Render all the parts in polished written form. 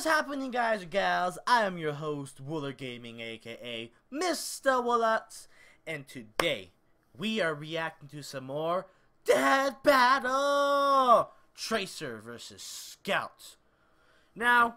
What is happening, guys and gals? I am your host, Wollert Gaming, aka Mr. Wollert, and today we are reacting to some more Dead Battle! Tracer versus Scout. Now,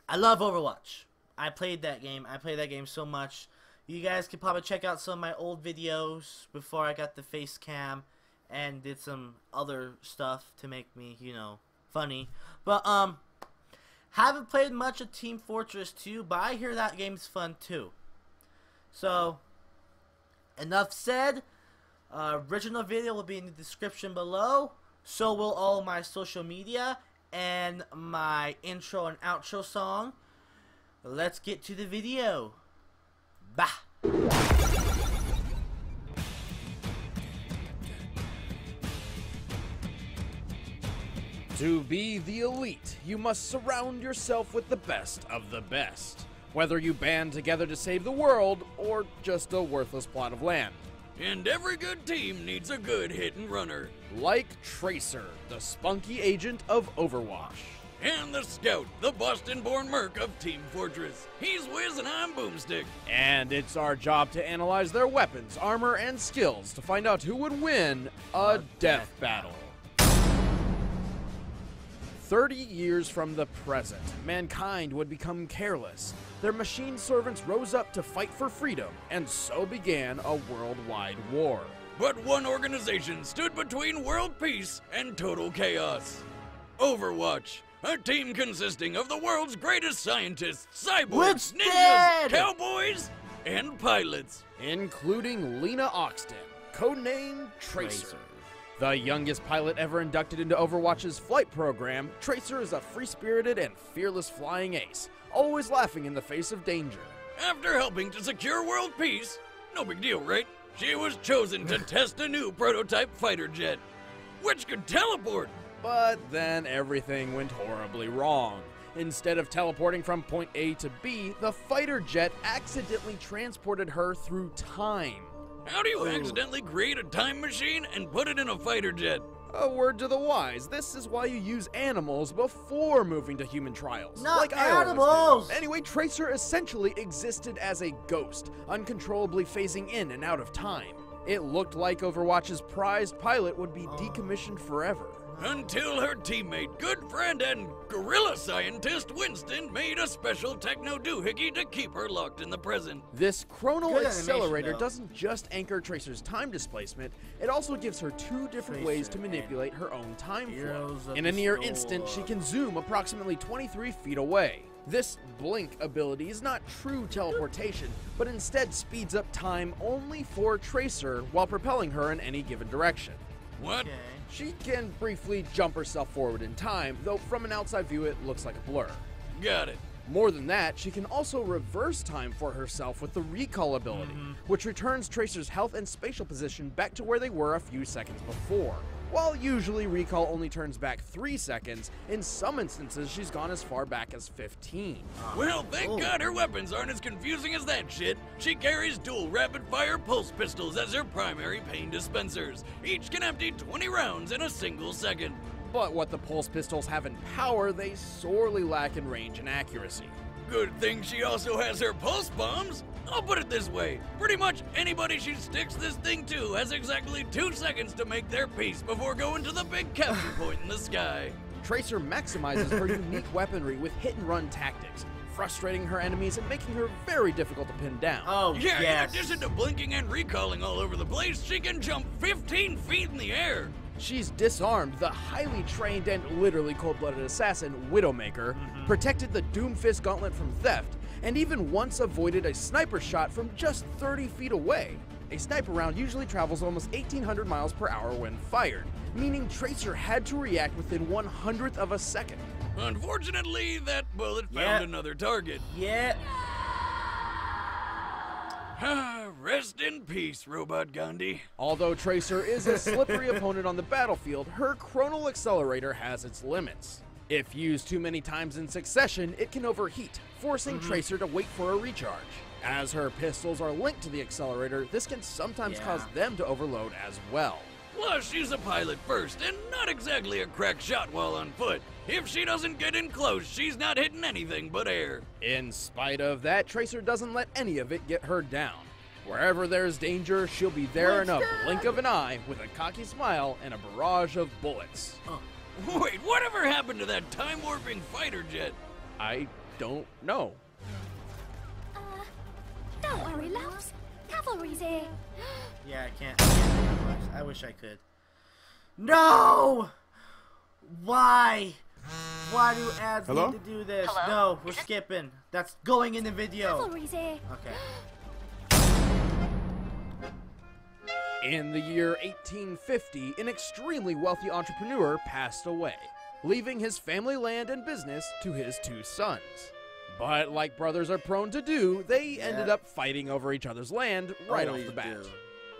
I love Overwatch. I played that game. I played that game so much. You guys can probably check out some of my old videos before I got the face cam and did some other stuff to make me, you know, funny. But, haven't played much of Team Fortress 2, but I hear that game's fun too. So, enough said. Original video will be in the description below. So will all my social media and my intro and outro song. Let's get to the video. Bah! To be the elite, you must surround yourself with the best of the best. Whether you band together to save the world, or just a worthless plot of land. And every good team needs a good hit-and runner. Like Tracer, the spunky agent of Overwatch. And the Scout, the Boston-born merc of Team Fortress. He's Wiz and I'm Boomstick. And it's our job to analyze their weapons, armor, and skills to find out who would win a death battle. 30 years from the present, mankind would become careless. Their machine servants rose up to fight for freedom, and so began a worldwide war. But one organization stood between world peace and total chaos. Overwatch, a team consisting of the world's greatest scientists, cyborgs, ninjas, cowboys, and pilots. Including Lena Oxton, codenamed Tracer. The youngest pilot ever inducted into Overwatch's flight program, Tracer is a free-spirited and fearless flying ace, always laughing in the face of danger. After helping to secure world peace, no big deal, right? She was chosen to test a new prototype fighter jet, which could teleport. But then everything went horribly wrong. Instead of teleporting from point A to B, the fighter jet accidentally transported her through time. How do you accidentally create a time machine and put it in a fighter jet? A word to the wise, this is why you use animals before moving to human trials. Not like animals! Anyway, Tracer essentially existed as a ghost, uncontrollably phasing in and out of time. It looked like Overwatch's prized pilot would be decommissioned forever. Until her teammate, good friend, and gorilla scientist Winston made a special techno doohickey to keep her locked in the present. This chronal Good accelerator animation, doesn't just anchor Tracer's time displacement, it also gives her two different ways to manipulate her own time flow. In a near instant, she can zoom approximately 23 feet away. This blink ability is not true teleportation, but instead speeds up time only for Tracer while propelling her in any given direction. What? Okay. She can briefly jump herself forward in time, though from an outside view it looks like a blur. Got it. More than that, she can also reverse time for herself with the recall ability, which returns Tracer's health and spatial position back to where they were a few seconds before. While usually recall only turns back 3 seconds, in some instances she's gone as far back as 15. Well, thank God her weapons aren't as confusing as that shit. She carries dual rapid-fire pulse pistols as her primary pain dispensers. Each can empty 20 rounds in a single second. But what the pulse pistols have in power, they sorely lack in range and accuracy. Good thing she also has her pulse bombs. I'll put it this way, pretty much anybody she sticks this thing to has exactly 2 seconds to make their peace before going to the big capture point in the sky. Tracer maximizes her unique weaponry with hit-and-run tactics, frustrating her enemies and making her very difficult to pin down. Oh, Yeah, yes. in addition to blinking and recalling all over the place, she can jump 15 feet in the air. She's disarmed the highly trained and literally cold-blooded assassin, Widowmaker, protected the Doomfist gauntlet from theft, and even once avoided a sniper shot from just 30 feet away. A sniper round usually travels almost 1,800 miles per hour when fired, meaning Tracer had to react within 1/100th of a second. Unfortunately, that bullet found another target. Yeah. Rest in peace, Robot Gandhi. Although Tracer is a slippery opponent on the battlefield, her chronal accelerator has its limits. If used too many times in succession, it can overheat, forcing Tracer to wait for a recharge. As her pistols are linked to the accelerator, this can sometimes cause them to overload as well. Plus, she's a pilot first, and not exactly a crack shot while on foot. If she doesn't get in close, she's not hitting anything but air. In spite of that, Tracer doesn't let any of it get her down. Wherever there's danger, she'll be there in a blink of an eye with a cocky smile and a barrage of bullets. Wait, whatever happened to that time-warping fighter jet? I don't know. Don't worry, loves. Cavalry's here. Yeah, I can't. I wish I could. No! Why? Why do ads need to do this? Hello? No, we're skipping. That's going in the video. Cavalry's here. Okay. In the year 1850, an extremely wealthy entrepreneur passed away, leaving his family land and business to his two sons. But like brothers are prone to do, they ended up fighting over each other's land right off the bat.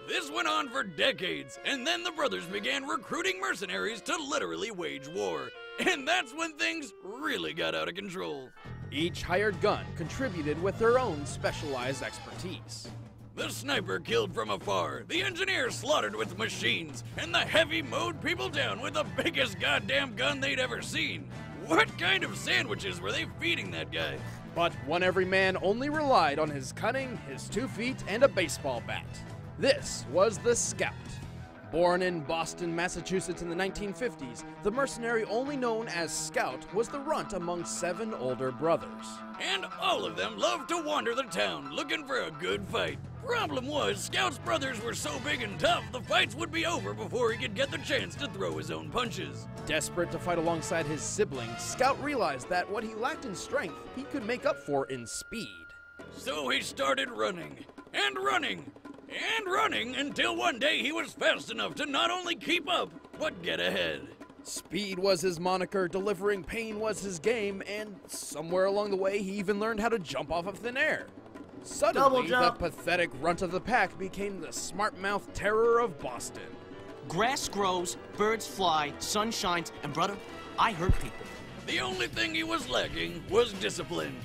This went on for decades, and then the brothers began recruiting mercenaries to literally wage war. And that's when things really got out of control. Each hired gun contributed with their own specialized expertise. The sniper killed from afar, the engineer slaughtered with machines, and the heavy mowed people down with the biggest goddamn gun they'd ever seen. What kind of sandwiches were they feeding that guy? But one everyman only relied on his cunning, his 2 feet, and a baseball bat. This was the Scout. Born in Boston, Massachusetts in the 1950s, the mercenary only known as Scout was the runt among 7 older brothers. And all of them loved to wander the town looking for a good fight. Problem was, Scout's brothers were so big and tough, the fights would be over before he could get the chance to throw his own punches. Desperate to fight alongside his siblings, Scout realized that what he lacked in strength, he could make up for in speed. So he started running, and running, and running until one day he was fast enough to not only keep up, but get ahead. Speed was his moniker, delivering pain was his game, and somewhere along the way he even learned how to jump off of thin air. Suddenly, the pathetic runt of the pack became the smart-mouthed terror of Boston. Grass grows, birds fly, sun shines, and brother, I hurt people. The only thing he was lacking was discipline,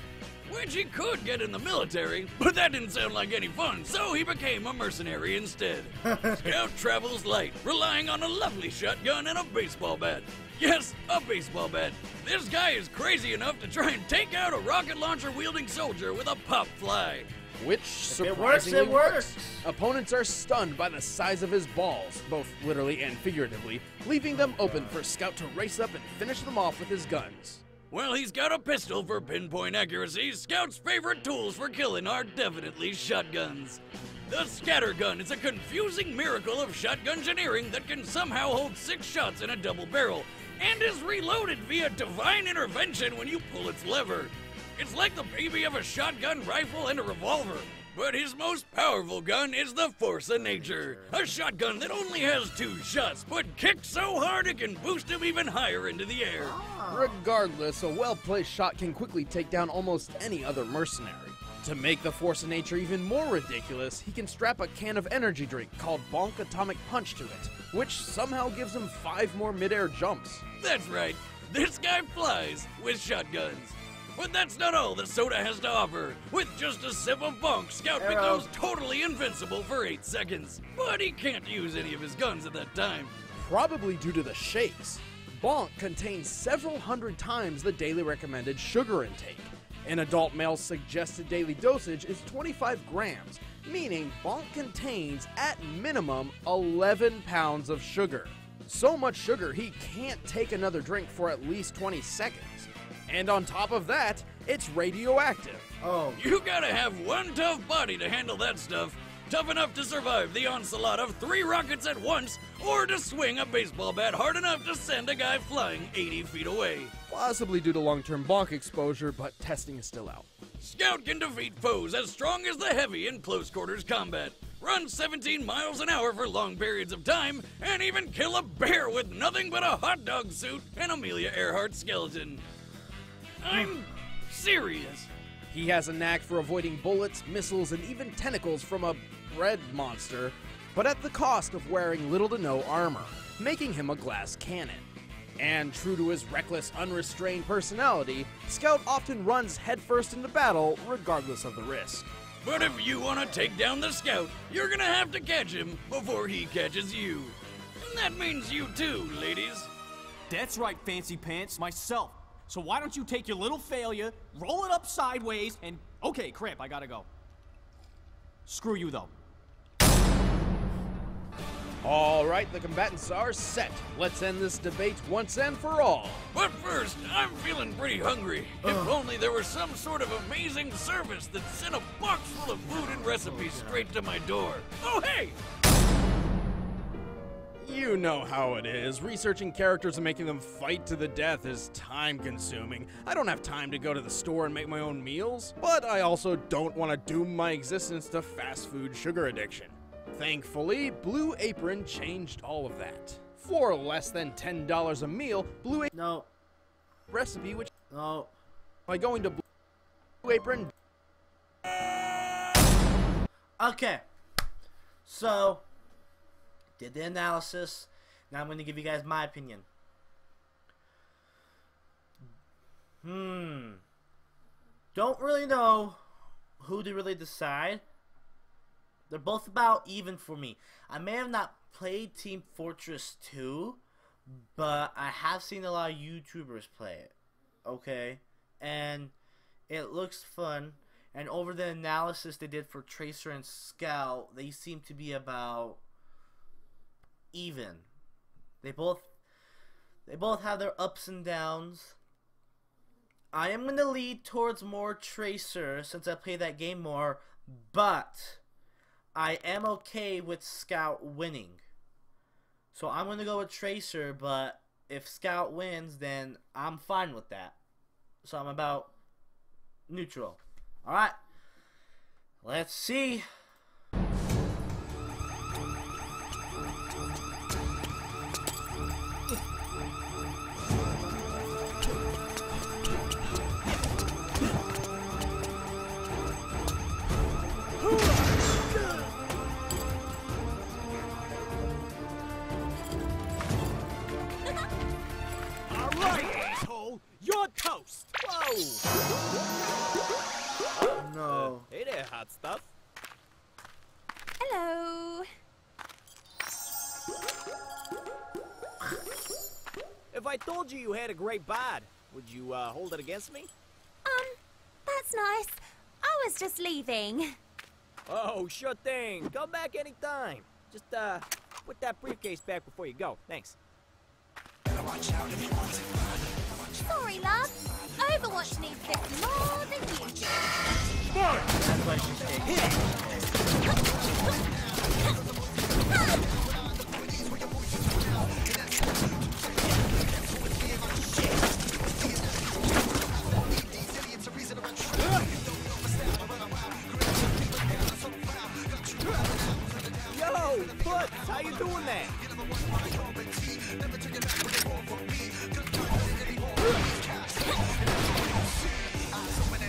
which he could get in the military, but that didn't sound like any fun, so he became a mercenary instead. Scout travels light, relying on a lovely shotgun and a baseball bat. Yes, a baseball bat. This guy is crazy enough to try and take out a rocket launcher-wielding soldier with a pop fly. Which surprisingly it works. Opponents are stunned by the size of his balls, both literally and figuratively, leaving them open for Scout to race up and finish them off with his guns. Well, he's got a pistol for pinpoint accuracy. Scout's favorite tools for killing are definitely shotguns. The scatter gun is a confusing miracle of shotgun engineering that can somehow hold 6 shots in a double barrel, and is reloaded via divine intervention when you pull its lever. It's like the baby of a shotgun rifle and a revolver. But his most powerful gun is the force of nature. A shotgun that only has 2 shots, but kicks so hard it can boost him even higher into the air. Regardless, a well-placed shot can quickly take down almost any other mercenary. To make the force of nature even more ridiculous, he can strap a can of energy drink called Bonk Atomic Punch to it, which somehow gives him 5 more mid-air jumps. That's right, this guy flies with shotguns. But that's not all the soda has to offer. With just a sip of Bonk, Scout becomes totally invincible for 8 seconds. But he can't use any of his guns at that time. Probably due to the shakes. Bonk contains several hundred times the daily recommended sugar intake. An adult male's suggested daily dosage is 25 grams, meaning Bonk contains, at minimum, 11 pounds of sugar. So much sugar he can't take another drink for at least 20 seconds. And on top of that, it's radioactive. Oh. You gotta have one tough body to handle that stuff. Tough enough to survive the onslaught of 3 rockets at once, or to swing a baseball bat hard enough to send a guy flying 80 feet away. Possibly due to long-term Bonk exposure, but testing is still out. Scout can defeat foes as strong as the heavy in close quarters combat, run 17 miles an hour for long periods of time, and even kill a bear with nothing but a hot dog suit and Amelia Earhart skeleton. I'm serious. He has a knack for avoiding bullets, missiles, and even tentacles from a bread monster, but at the cost of wearing little to no armor, making him a glass cannon. And true to his reckless, unrestrained personality, Scout often runs headfirst into battle, regardless of the risk. But if you want to take down the Scout, you're gonna have to catch him before he catches you. And that means you too, ladies. That's right, Fancy Pants, myself. So why don't you take your little failure, roll it up sideways, and... Okay, crap, I gotta go. Screw you, though. All right, the combatants are set. Let's end this debate once and for all. But first, I'm feeling pretty hungry. If only there was some sort of amazing service that sent a box full of food and recipes straight to my door. Oh, hey! You know how it is. Researching characters and making them fight to the death is time-consuming. I don't have time to go to the store and make my own meals, but I also don't want to doom my existence to fast food sugar addiction. Thankfully, Blue Apron changed all of that. For less than $10 a meal, Blue Apron No. recipe which No. by going to Blue Apron. Okay. So, did the analysis. Now I'm going to give you guys my opinion. Don't really know who to really decide. They're both about even for me. I may have not played Team Fortress 2, but I have seen a lot of YouTubers play it. Okay? And it looks fun. And over the analysis they did for Tracer and Scout, they seem to be about even. They both have their ups and downs. I am going to lead towards more Tracer since I play that game more, but I am okay with Scout winning. So I'm going to go with Tracer, but if Scout wins, then I'm fine with that. So I'm about neutral. Alright. Let's see. You're toast! Whoa! No. Hey there, hot stuff. Hello. If I told you you had a great bod, would you hold it against me? That's nice. I was just leaving. Oh, sure thing. Come back anytime. Just put that briefcase back before you go. Thanks. Sorry, love. Overwatch needs this more than you do. That's why she's taking. Yo, Putz, how you doing that?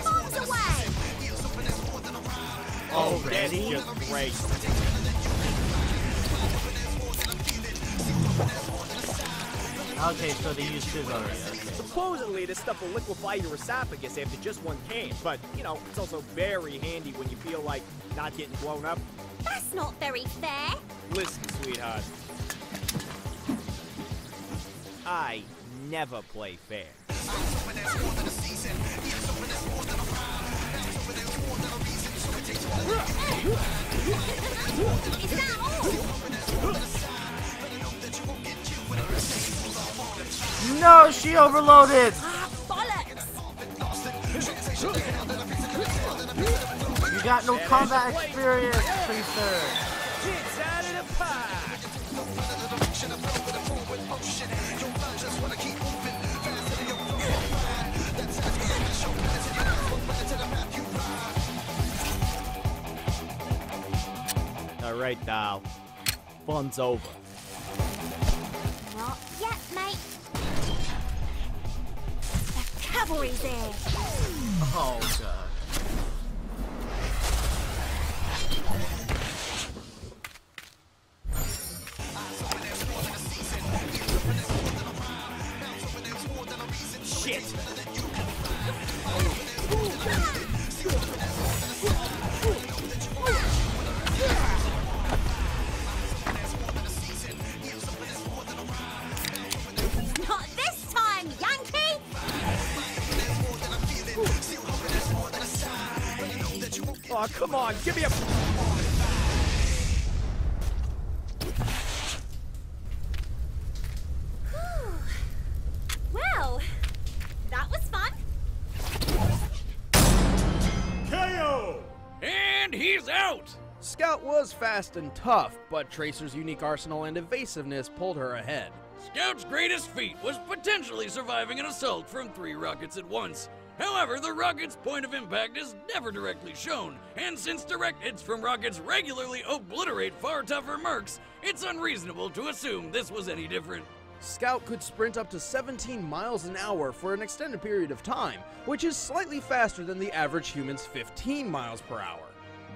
Bombs away! Already? That's just great. Okay, so they used his already. Okay. Supposedly, this stuff will liquefy your esophagus after just one can, but, you know, it's also very handy when you feel like not getting blown up. That's not very fair. Listen, sweetheart. I never play fair. Is that all? No, she overloaded! Ah, bollocks! You got no combat experience, Tracer! It's out of the park! All right, doll. Fun's over. Not yet, mate. The cavalry's there. Oh, God. Shit! Not come on, give me a... Well, that was fun. KO! And he's out! Scout was fast and tough, but Tracer's unique arsenal and evasiveness pulled her ahead. Scout's greatest feat was potentially surviving an assault from 3 rockets at once. However, the rocket's point of impact is never directly shown, and since direct hits from rockets regularly obliterate far tougher mercs, it's unreasonable to assume this was any different. Scout could sprint up to 17 miles an hour for an extended period of time, which is slightly faster than the average human's 15 miles per hour.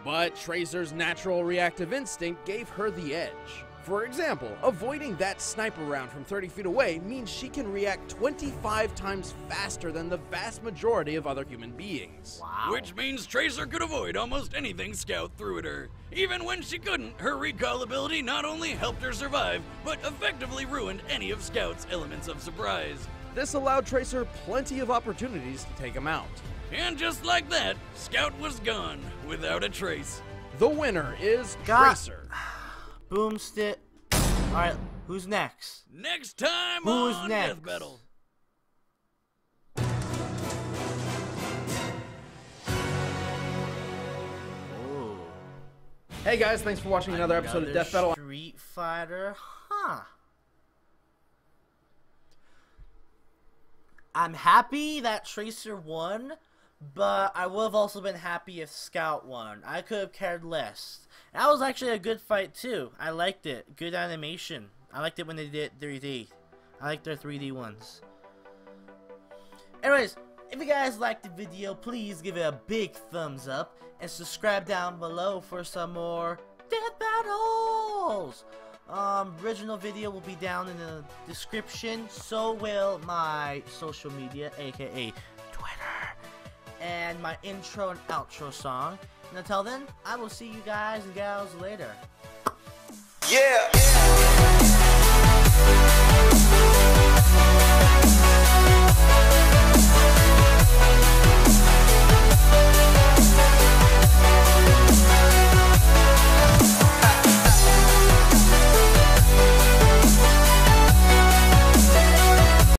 But Tracer's natural reactive instinct gave her the edge. For example, avoiding that sniper round from 30 feet away means she can react 25 times faster than the vast majority of other human beings. Wow. Which means Tracer could avoid almost anything Scout threw at her. Even when she couldn't, her recall ability not only helped her survive, but effectively ruined any of Scout's elements of surprise. This allowed Tracer plenty of opportunities to take him out. And just like that, Scout was gone, without a trace. The winner is Got- Tracer. Boomstick. Alright, who's next? Next time Who's on next? Death Battle. Ooh. Hey guys, thanks for watching another episode of Death Battle. Street Fighter. Huh. I'm happy that Tracer won, but I would have also been happy if Scout won. I could have cared less. That was actually a good fight too. I liked it. Good animation. I liked it when they did 3D. I like their 3D ones. Anyways, if you guys liked the video, please give it a big thumbs up and subscribe down below for some more Death Battles. Original video will be down in the description. So will my social media, aka Twitter, and my intro and outro song. And until then, I will see you guys and gals later. Yeah.